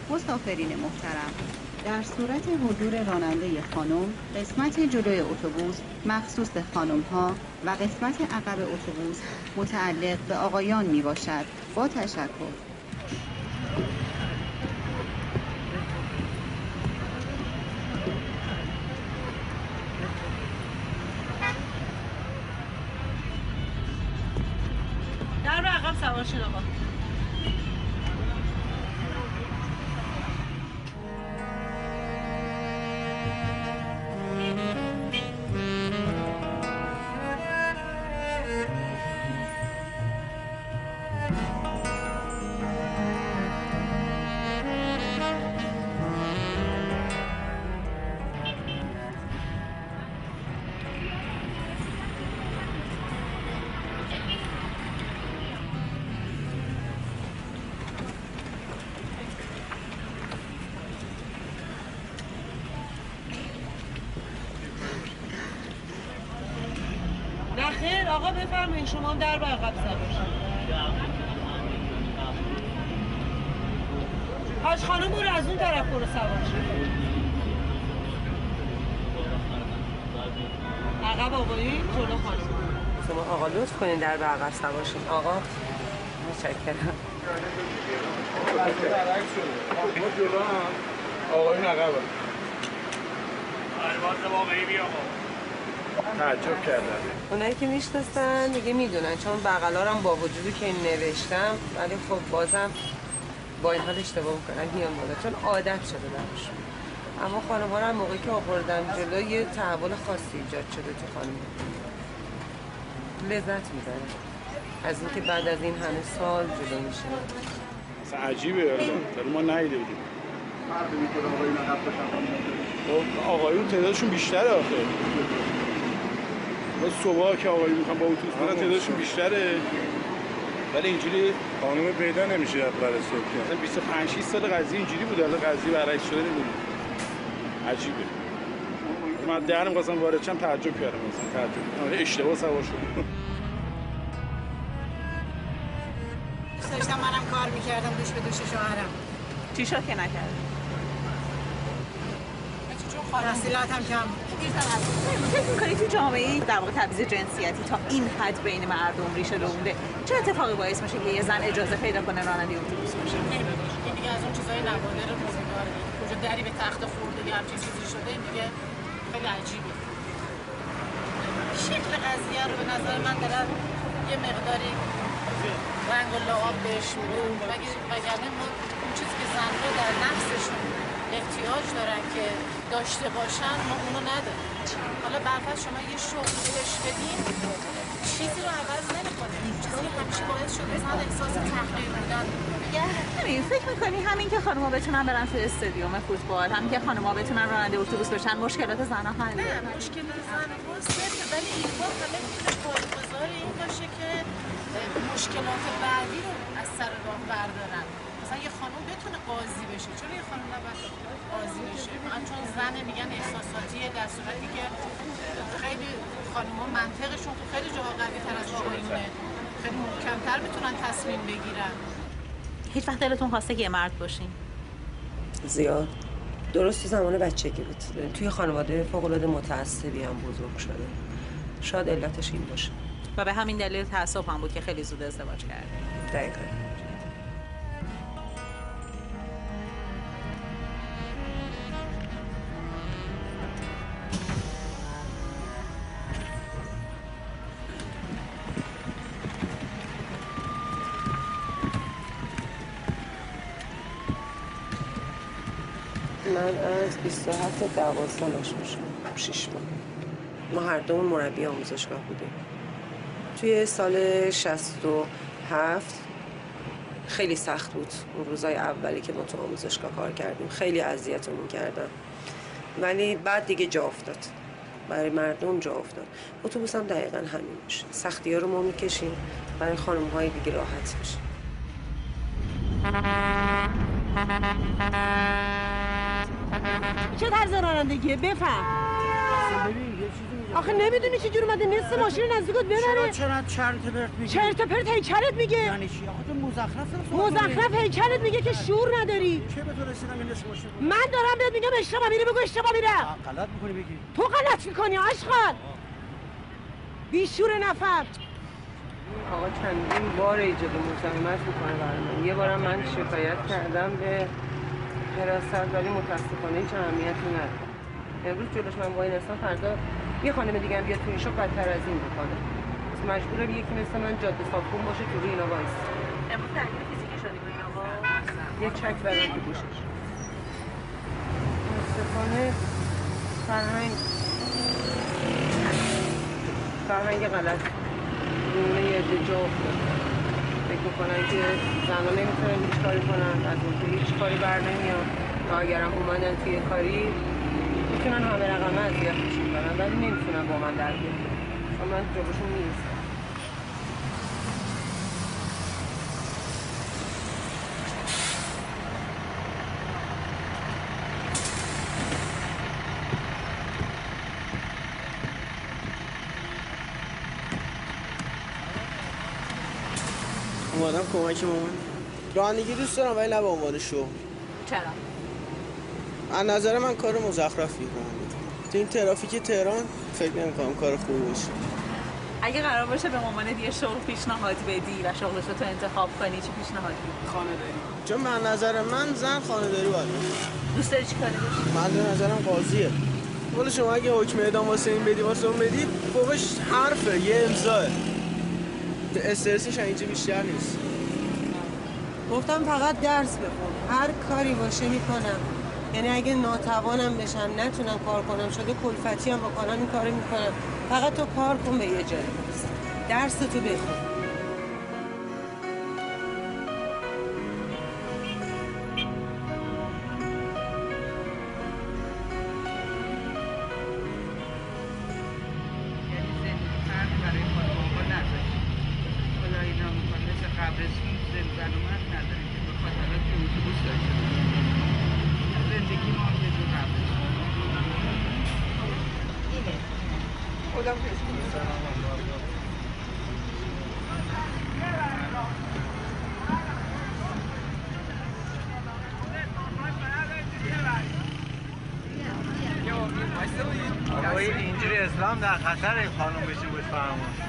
مسافرین محترم، در صورت حضور راننده خانم، قسمت جلوی اتوبوس مخصوص به خانم‌ها و قسمت عقب اتوبوس متعلق به آقایان میباشد. با تشکر. در به عقب سوار شید آقا. نخیر آقا بفرمایید، شما هم در به عقب سوار شید. حاج خانم برو از اون طرف برو سوار شید. عقب آقایی جلو خانم. شما آقا لطف کنین در به عقب سوار شید. آقا متشکرم. ما جلو هم آقایون عقب هم. پرواز واقعی بیا آقا. تعجب کردن. اونایی که میشناسن دیگه میدونن، چون بغلا هم با وجودی که نوشتم ولی خب بازم با این حال اشتباه میکنن میان بالا، چون عادت شده براشون. اما خانم‌ها رو موقعی که آوردم جلو یه تحول خاصی ایجاد شده تو خانم‌ها. لذت میبرن از اینکه بعد از این همه سال جلو میشه. اصلا عجیبه، ولی ما ندیده بودیم. فرقی میکنه آقایون عقب باشن. آقایون تعدادشون بیشتره آخه. ما صبح که آقایون میخوان با اتوبوس برن تعدادشون بیشتره. ولی اینجوری خانم پیدا نمیشه برای صبح. مثلا 25 6 سال قضیه اینجوری بود، الان قضیه برعکس شده نمیدونم. عجیبه. من درم قسم وارد شدم تعجب کردم، مثلا تعجب. اشتباه سوار شدم. داشتم منم کار میکردم دوش به دوش شوهرم. چی شد که نکردی؟ تحصیلاتم کم. فکر می‌کنی تو جامعه در واقع تبعیض جنسیتی تا این حد بین مردم ریشه دوونده چه اتفاقی باعث میشه که یه زن اجازه پیدا کنه راننده اتوبوس باشه؟ این دیگه از اون چیزای نوادر روزگاره، کجا دری به تخت خورده یا همچین چیزی شده، این دیگه خیلی عجیبه. شکل قضیه رو به نظر من دارن یه مقداری رنگ و لعاب بهش میدن، وگرنه ما اون چیزی که زن‌ها در نفسشون احتیاج دارن که داشته باشن ما اونو نداریم. حالا برفرض شما یه شغل بهش بدین چیزی رو عوض نمی‌کنه، چیزی همیشه باعث شده زن احساس تحقیر بودن. همین فکر می‌کنی همین که خانم‌ها بتونن برن تو استادیوم فوتبال، همین که خانم‌ها بتونن راننده اتوبوس بشن مشکلات زن‌ها حل نه مشکلات زن‌ها صفر، ولی این بار همه می‌تونه پایه‌گذار این باشه که مشکلات بعدی رو از سر راه بردارن. مثلا یه خانم بتونه قاضی بشه، چون یه خانم نباید قاضی بشه؟ من چون زنه میگن احساساتیه، در صورتی که خیلی خانم‌ها منطقشون خیلی جاها قوی‌تر از آقایونه، خیلی محکم‌تر میتونن تصمیم بگیرن. هیچ وقت دلتون خواسته که یه مرد باشین؟ زیاد. درست تو زمان بچگی بود. توی خانواده فوق‌العاده متعصبی هم بزرگ شده. شاید علتش این باشه. و به همین دلیل تعصب هم بود که خیلی زود ازدواج کردی. دقیقاً. من از 27 تا 12 سال آشنا شدم. 6 ماه. ما هر دومون مربی آموزشگاه بودیم. توی سال 67 خیلی سخت بود. اون روزای اولی که ما تو آموزشگاه کار کردیم خیلی اذیتمون کردن. ولی بعد دیگه جا افتاد. برای مردم جا افتاد. اتوبوس هم دقیقاً همین میشه. سختی‌ها رو ما میکشیم برای خانم‌های دیگه راحت بشه. چه طرز رانندگیه؟ بفهم. ببین یه چیزی میگم آخه نمیدونی چه جور اومده نصف ماشین نزدیکت ببره. چرا چرت پرت میگی؟ چرت پرت هیکلت میگه. یعنی چی؟ آخه تو مزخرف مزخرف هیکلت میگه که شعور نداری. چه به تو رسیدم این نصف ماشین؟ من دارم بهت میگم اشتباه میری بگو اشتباه میرم. غلط میکنی بگی. تو غلط میکنی آشغال. بیشور نفر. آقا چندین بار ایجاد مزاحمت میکنه برای من. یه بارم من شکایت کردم به حراست ولی متاسفانه هیچ اهمیتی نداره. امروز جلوش من با این حساب فردا یه خانم دیگه هم بیاد تو این شو بدتر از این بکنه. مجبوره یکی مثل من جاده صابخون باشه تو روی اینا وایس. امروز درگیر فیزیکی شدی با این آقا؟ یه چک برام تو گوشش. متاسفانه فرهنگ غلط روی یه عده جا افتاده. فکر میکنن که زنها نمیتونن هیچ کاری کنن، از اون که هیچ کاری بر نمیاد. تا اگرم اومدن توی کاری میتونن همه رقمه اذیتش کنن ولی نمیتونن با من در بیان. من جلوشون نیستم. اومدم کمک مامان. رانندگی دوست دارم ولی نه به عنوان شغل. چرا؟ از نظر من کار مزخرفی کنم. تو این ترافیک تهران فکر نمی‌کنم کار خوبی باشه. اگه قرار باشه به مامانت یه شغل پیشنهاد بدی و شغلش رو تو انتخاب کنی چی پیشنهاد میدی؟ خانه‌داری. چون به نظر من زن خانه‌داری باید بشه. دوست داری چی کاری باشی؟ من به نظرم قاضیه. ولی شما اگه حکم اعدام واسه این بدی واسه اون بدی فوقش حرفه یه امضاه. استرسش اینجا بیشتر نیست. گفتم فقط درس بخون. هر کاری باشه میکنم. یعنی اگه ناتوانم بشم نتونم کار کنم شده کلفتی هم بکنم این کارو میکنم. فقط تو کار کن به یه جایی برس. درس تو بخون. آقای اینجوری اسلام در خطر خانم بشه بود فرمون.